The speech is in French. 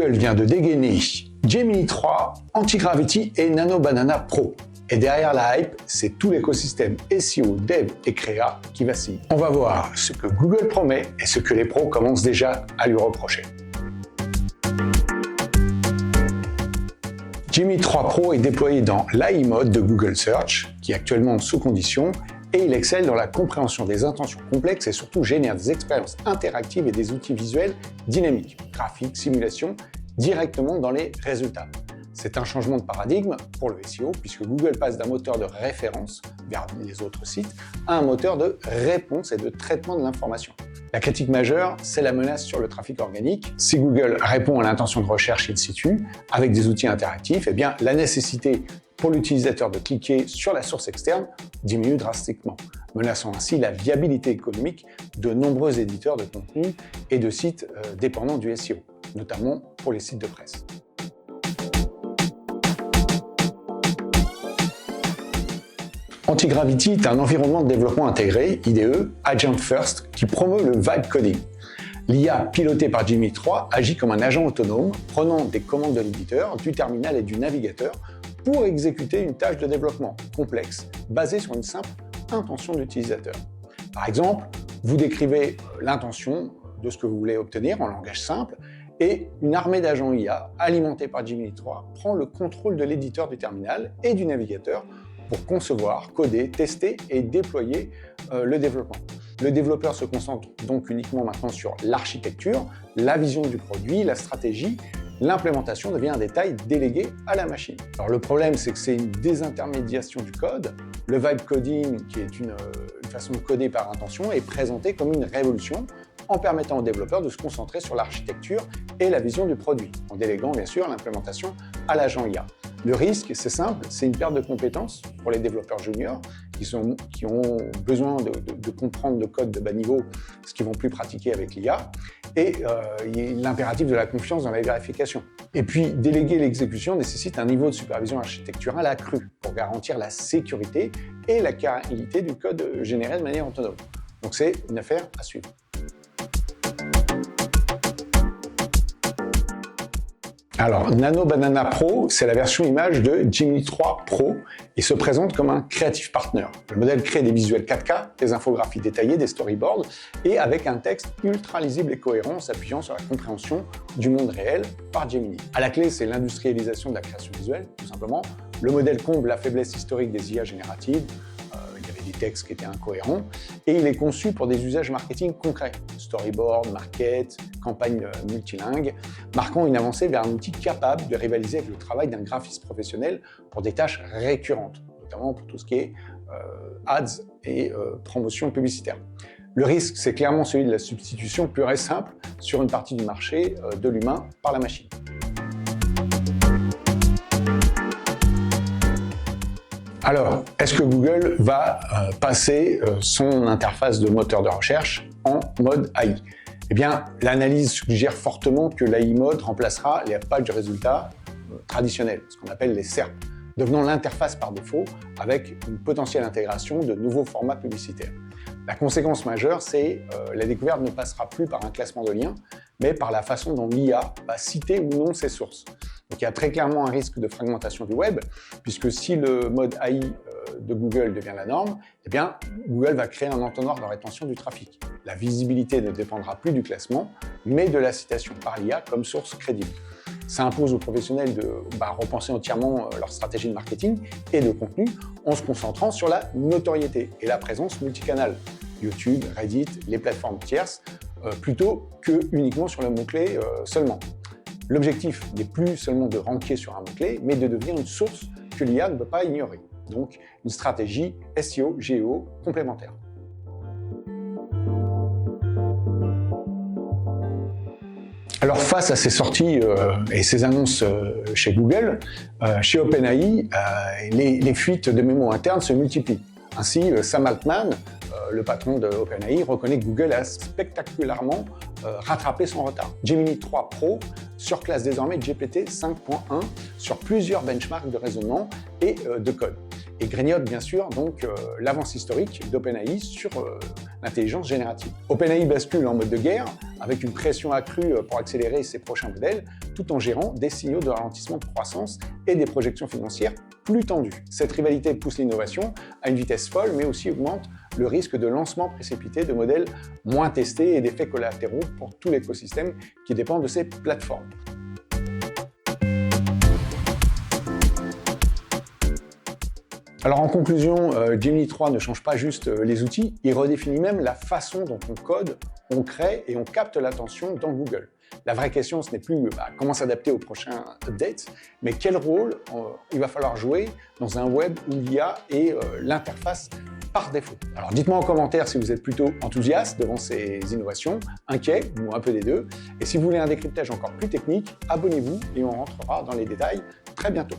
Google vient de dégainer Gemini 3, Anti-Gravity et Nano Banana Pro. Et derrière la hype, c'est tout l'écosystème SEO, Dev et Créa qui vacille. On va voir ce que Google promet et ce que les pros commencent déjà à lui reprocher. Gemini 3 Pro est déployé dans l'AI Mode de Google Search, qui est actuellement sous condition, et il excelle dans la compréhension des intentions complexes et surtout génère des expériences interactives et des outils visuels dynamiques, graphiques, simulations, directement dans les résultats. C'est un changement de paradigme pour le SEO, puisque Google passe d'un moteur de référence vers les autres sites à un moteur de réponse et de traitement de l'information. La critique majeure, c'est la menace sur le trafic organique. Si Google répond à l'intention de recherche in situ avec des outils interactifs, eh bien, la nécessité pour l'utilisateur de cliquer sur la source externe diminue drastiquement, menaçant ainsi la viabilité économique de nombreux éditeurs de contenu et de sites dépendants du SEO, notamment pour les sites de presse. Anti-Gravity est un environnement de développement intégré, IDE, Agent First, qui promeut le vibe coding. L'IA pilotée par Gemini 3 agit comme un agent autonome, prenant des commandes de l'éditeur, du terminal et du navigateur pour exécuter une tâche de développement complexe, basée sur une simple intention d'utilisateur. Par exemple, vous décrivez l'intention de ce que vous voulez obtenir en langage simple, et une armée d'agents IA, alimentés par Gemini 3, prend le contrôle de l'éditeur du terminal et du navigateur pour concevoir, coder, tester et déployer le développement. Le développeur se concentre donc uniquement maintenant sur l'architecture, la vision du produit, la stratégie. L'implémentation devient un détail délégué à la machine. Alors le problème, c'est que c'est une désintermédiation du code. Le vibe coding, qui est une façon de coder par intention, est présenté comme une révolution en permettant aux développeurs de se concentrer sur l'architecture et la vision du produit, en déléguant bien sûr l'implémentation à l'agent IA. Le risque, c'est simple, c'est une perte de compétences pour les développeurs juniors qui ont besoin de comprendre le code de bas niveau, ce qu'ils vont plus pratiquer avec l'IA, et l'impératif de la confiance dans la vérification. Et puis, déléguer l'exécution nécessite un niveau de supervision architecturale accru pour garantir la sécurité et la qualité du code généré de manière autonome. Donc c'est une affaire à suivre. Alors, Nano Banana Pro, c'est la version image de Gemini 3 Pro et se présente comme un creative partner. Le modèle crée des visuels 4K, des infographies détaillées, des storyboards et avec un texte ultra lisible et cohérent s'appuyant sur la compréhension du monde réel par Gemini. À la clé, c'est l'industrialisation de la création visuelle, tout simplement. Le modèle comble la faiblesse historique des IA génératives. Il y avait des textes qui étaient incohérents et il est conçu pour des usages marketing concrets, storyboard, market, campagne multilingue, marquant une avancée vers un outil capable de rivaliser avec le travail d'un graphiste professionnel pour des tâches récurrentes, notamment pour tout ce qui est ads et promotion publicitaire. Le risque, c'est clairement celui de la substitution pure et simple sur une partie du marché de l'humain par la machine. Alors, est-ce que Google va passer son interface de moteur de recherche en mode AI? Eh bien, l'analyse suggère fortement que l'AI Mode remplacera les pages de résultats traditionnelles, ce qu'on appelle les SERP, devenant l'interface par défaut avec une potentielle intégration de nouveaux formats publicitaires. La conséquence majeure, c'est que la découverte ne passera plus par un classement de liens, mais par la façon dont l'IA va citer ou non ses sources. Donc il y a très clairement un risque de fragmentation du web, puisque si le mode AI de Google devient la norme, eh bien, Google va créer un entonnoir de rétention du trafic. La visibilité ne dépendra plus du classement, mais de la citation par l'IA comme source crédible. Ça impose aux professionnels de repenser entièrement leur stratégie de marketing et de contenu en se concentrant sur la notoriété et la présence multicanale. YouTube, Reddit, les plateformes tierces, plutôt que uniquement sur le mot-clé seulement. L'objectif n'est plus seulement de ranker sur un mot-clé, mais de devenir une source que l'IA ne peut pas ignorer. Donc, une stratégie SEO, GEO complémentaire. Alors, face à ces sorties et ces annonces chez Google, chez OpenAI, les fuites de mémo internes se multiplient. Ainsi, Sam Altman, le patron de OpenAI, reconnaît que Google a spectaculairement rattrapé son retard. Gemini 3 Pro surclasse désormais GPT 5.1 sur plusieurs benchmarks de raisonnement et de code. Et grignote bien sûr donc l'avance historique d'OpenAI sur l'intelligence générative. OpenAI bascule en mode de guerre, avec une pression accrue pour accélérer ses prochains modèles, tout en gérant des signaux de ralentissement de croissance et des projections financières plus tendues. Cette rivalité pousse l'innovation à une vitesse folle, mais aussi augmente le risque de lancement précipité de modèles moins testés et d'effets collatéraux pour tout l'écosystème qui dépend de ces plateformes. Alors en conclusion, Gemini 3 ne change pas juste les outils, il redéfinit même la façon dont on code, on crée et on capte l'attention dans Google. La vraie question, ce n'est plus comment s'adapter aux prochains updates, mais quel rôle il va falloir jouer dans un web où l'IA est l'interface par défaut. Alors dites-moi en commentaire si vous êtes plutôt enthousiaste devant ces innovations, inquiet ou un peu des deux. Et si vous voulez un décryptage encore plus technique, abonnez-vous et on rentrera dans les détails très bientôt.